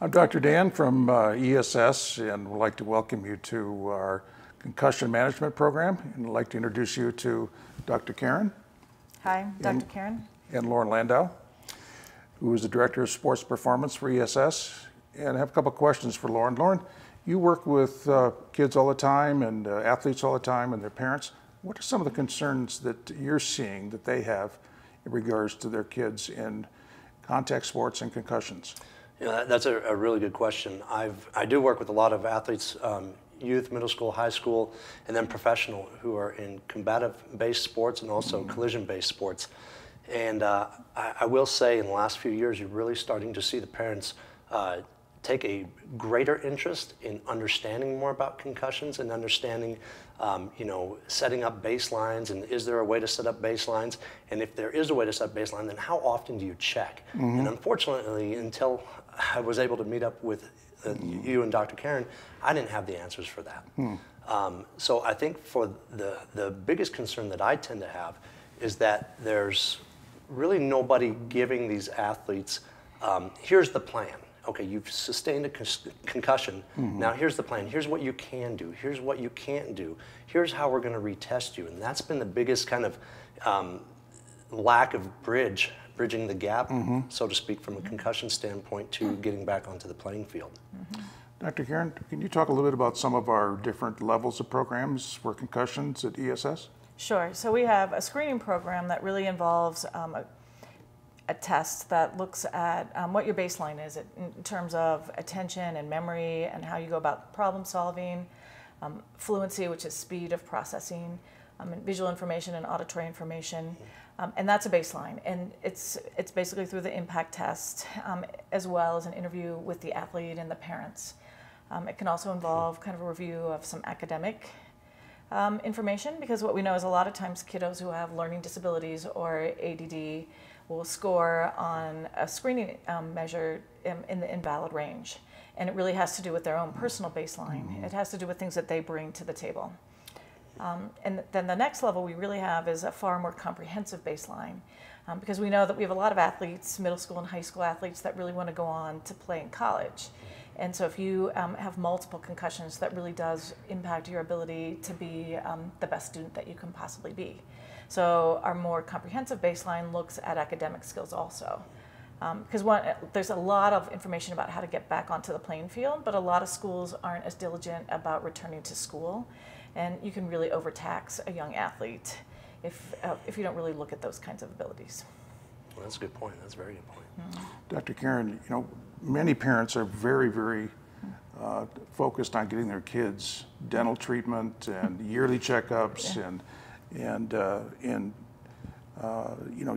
I'm Dr. Dan from ESS, and would like to welcome you to our concussion management program. And I'd like to introduce you to Dr. Karen. Hi, Dr. Karen. And Lauren Landau, who is the Director of Sports Performance for ESS. And I have a couple of questions for Lauren. Lauren, you work with kids all the time and athletes all the time and their parents. What are some of the concerns that you're seeing that they have in regards to their kids in contact sports and concussions? Yeah, that's a really good question. I do work with a lot of athletes, youth, middle school, high school, and then professional who are in combative-based sports and also collision-based sports. And I will say in the last few years, you're really starting to see the parents take a greater interest in understanding more about concussions and understanding, setting up baselines, and is there a way to set up baselines? And if there is a way to set up baseline, then how often do you check? And unfortunately, until I was able to meet up with you and Dr. Karen, I didn't have the answers for that. So I think for the biggest concern that I tend to have is that there's really nobody giving these athletes, here's the plan. Okay, you've sustained a concussion. Now here's the plan. Here's what you can do. Here's what you can't do. Here's how we're going to retest you. And that's been the biggest kind of lack of bridging the gap, so to speak, from a concussion standpoint to getting back onto the playing field. Dr. Karen, can you talk a little bit about some of our different levels of programs for concussions at ESS? Sure. So we have a screening program that really involves a test that looks at what your baseline is in terms of attention and memory and how you go about problem solving, fluency, which is speed of processing, visual information and auditory information, and that's a baseline. And it's basically through the impact test as well as an interview with the athlete and the parents. It can also involve kind of a review of some academic information, because what we know is a lot of times kiddos who have learning disabilities or ADD will score on a screening measure in the invalid range. And it really has to do with their own personal baseline. It has to do with things that they bring to the table. And then the next level we really have is a far more comprehensive baseline, because we know that we have a lot of athletes, middle school and high school athletes, that really want to go on to play in college. And so if you have multiple concussions, that really does impact your ability to be the best student that you can possibly be. So our more comprehensive baseline looks at academic skills also. Because there's a lot of information about how to get back onto the playing field, but a lot of schools aren't as diligent about returning to school. And you can really overtax a young athlete if you don't really look at those kinds of abilities. Well, that's a good point. That's a very good point. Dr. Karen, many parents are very, very focused on getting their kids dental treatment and yearly checkups and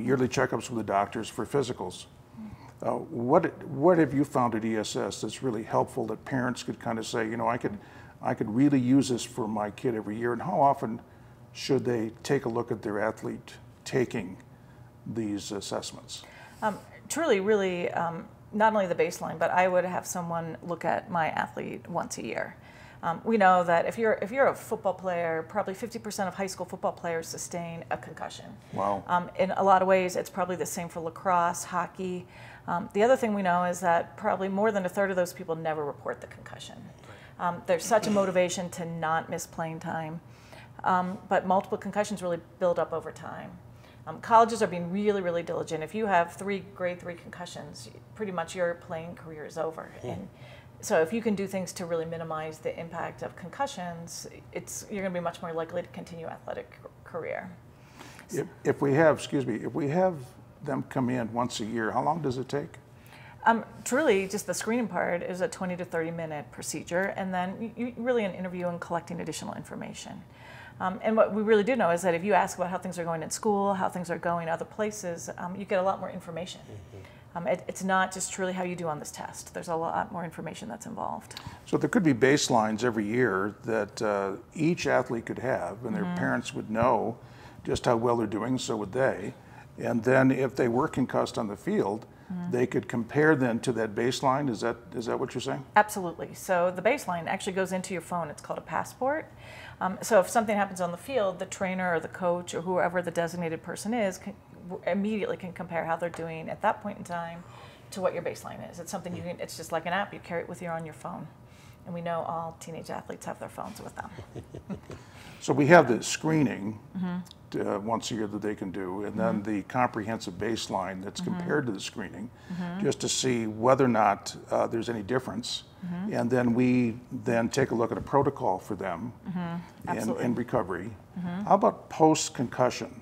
yearly checkups with the doctors for physicals. What have you found at ESS that's really helpful that parents could kind of say, I could really use this for my kid every year? And how often should they take a look at their athlete taking these assessments? Truly, really, not only the baseline, but I would have someone look at my athlete once a year. We know that if you're a football player, probably 50% of high school football players sustain a concussion. Wow. In a lot of ways, it's probably the same for lacrosse, hockey. The other thing we know is that probably more than a third of those people never report the concussion. There's such a motivation to not miss playing time, but multiple concussions really build up over time. Colleges are being really, really diligent. If you have 3 grade 3 concussions, pretty much your playing career is over. And so if you can do things to really minimize the impact of concussions, you're going to be much more likely to continue athletic career. If we have them come in once a year, how long does it take? Truly, just the screening part is a 20 to 30 minute procedure, and then really an interview and collecting additional information. And what we really do know is that if you ask about how things are going in school, how things are going other places, you get a lot more information. It's not just truly how you do on this test. There's a lot more information that's involved. So there could be baselines every year that each athlete could have, and their parents would know just how well they're doing, so would they. And then if they were concussed on the field, they could compare then to that baseline. Is that what you're saying? Absolutely. So the baseline actually goes into your phone. It's called a passport. So if something happens on the field, the trainer or the coach or whoever the designated person is immediately can compare how they're doing at that point in time to what your baseline is. It's something you can, it's just like an app, you carry it with you on your phone. And we know all teenage athletes have their phones with them. So we have the screening once a year that they can do, and then the comprehensive baseline that's compared to the screening, just to see whether or not there's any difference. And then we then take a look at a protocol for them in recovery. How about post-concussion?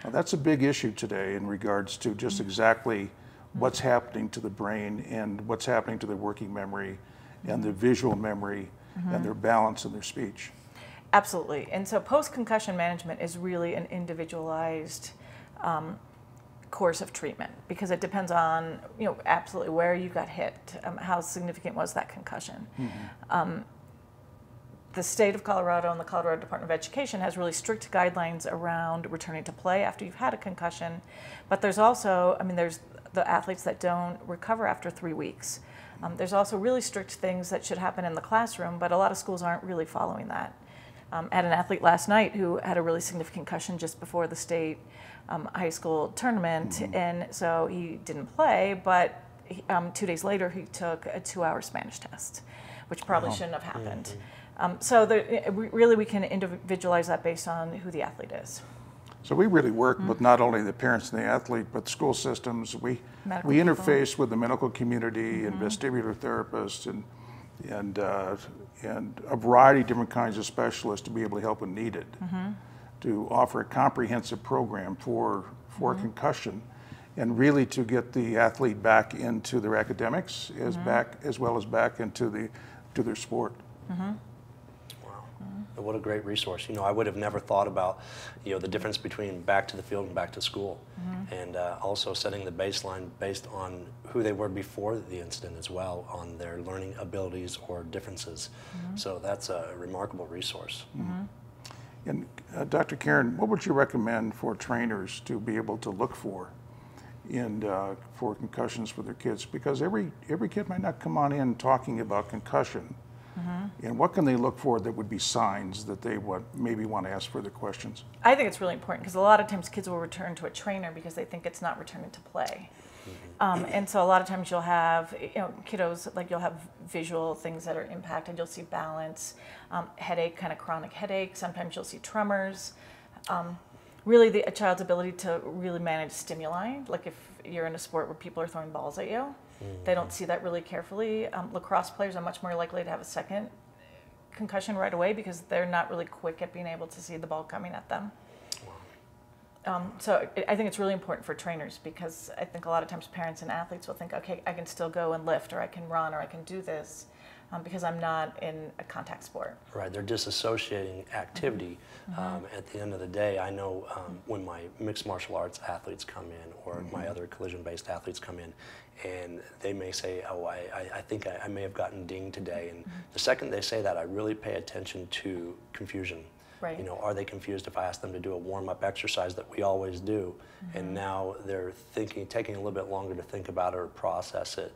Now, that's a big issue today in regards to just exactly what's happening to the brain and what's happening to their working memory and their visual memory and their balance and their speech. Absolutely. And so post-concussion management is really an individualized course of treatment, because it depends on, absolutely where you got hit, how significant was that concussion. The state of Colorado and the Colorado Department of Education has really strict guidelines around returning to play after you've had a concussion. But there's also, there's the athletes that don't recover after 3 weeks. There's also really strict things that should happen in the classroom, but a lot of schools aren't really following that. I had an athlete last night who had a really significant concussion just before the state high school tournament, and so he didn't play, but 2 days later he took a 2-hour Spanish test, which probably shouldn't have happened. So we can individualize that based on who the athlete is. So we really work with not only the parents and the athlete, but school systems. We interface with the medical community and vestibular therapists and a variety of different kinds of specialists to be able to help when needed, to offer a comprehensive program for concussion, and really to get the athlete back into their academics as well as back into their sport. What a great resource. I would have never thought about, the difference between back to the field and back to school. And also setting the baseline based on who they were before the incident as well, on their learning abilities or differences. So that's a remarkable resource. And Dr. Karen, what would you recommend for trainers to be able to look for for concussions for their kids? Because every kid might not come on in talking about concussion. And what can they look for that would be signs that they would maybe want to ask further questions? I think it's really important, because a lot of times kids will return to a trainer because they think it's not returning to play. And so a lot of times you'll have, kiddos, like you'll have visual things that are impacted. You'll see balance, headache, kind of chronic headache. Sometimes you'll see tremors. Really a child's ability to really manage stimuli, like if you're in a sport where people are throwing balls at you, they don't see that really carefully. Lacrosse players are much more likely to have a second concussion right away because they're not really quick at being able to see the ball coming at them. So I think it's really important for trainers, because I think a lot of times parents and athletes will think, okay, I can still go and lift, or I can run, or I can do this, because I'm not in a contact sport. Right, they're disassociating activity. At the end of the day, I know when my mixed martial arts athletes come in, or my other collision-based athletes come in, and they may say, oh, I think I may have gotten dinged today. And the second they say that, I really pay attention to confusion. Right. Are they confused if I ask them to do a warm-up exercise that we always do, and now they're taking a little bit longer to think about it or process it,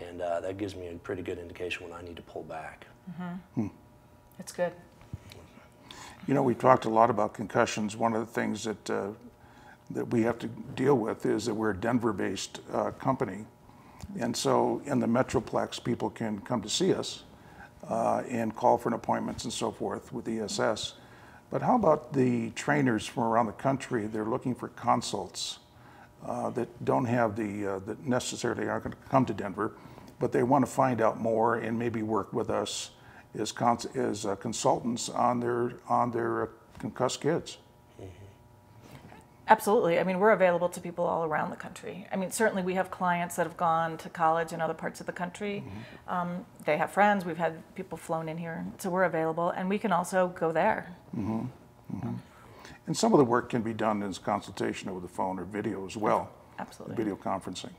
and that gives me a pretty good indication when I need to pull back. It's good. We've talked a lot about concussions. One of the things that we have to deal with is that we're a Denver-based company, and so in the Metroplex, people can come to see us and call for an appointments and so forth with ESS. But how about the trainers from around the country? They're looking for consults that don't have that necessarily aren't going to come to Denver, but they want to find out more and maybe work with us as consultants on their concussed kids. Absolutely. We're available to people all around the country. Certainly we have clients that have gone to college in other parts of the country. They have friends. We've had people flown in here. So we're available, and we can also go there. And some of the work can be done as consultation over the phone or video as well. Absolutely. Video conferencing.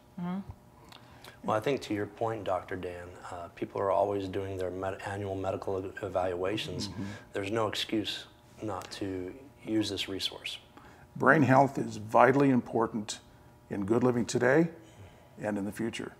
Well, I think to your point, Dr. Dan, people are always doing their annual medical evaluations. There's no excuse not to use this resource. Brain health is vitally important in good living today and in the future.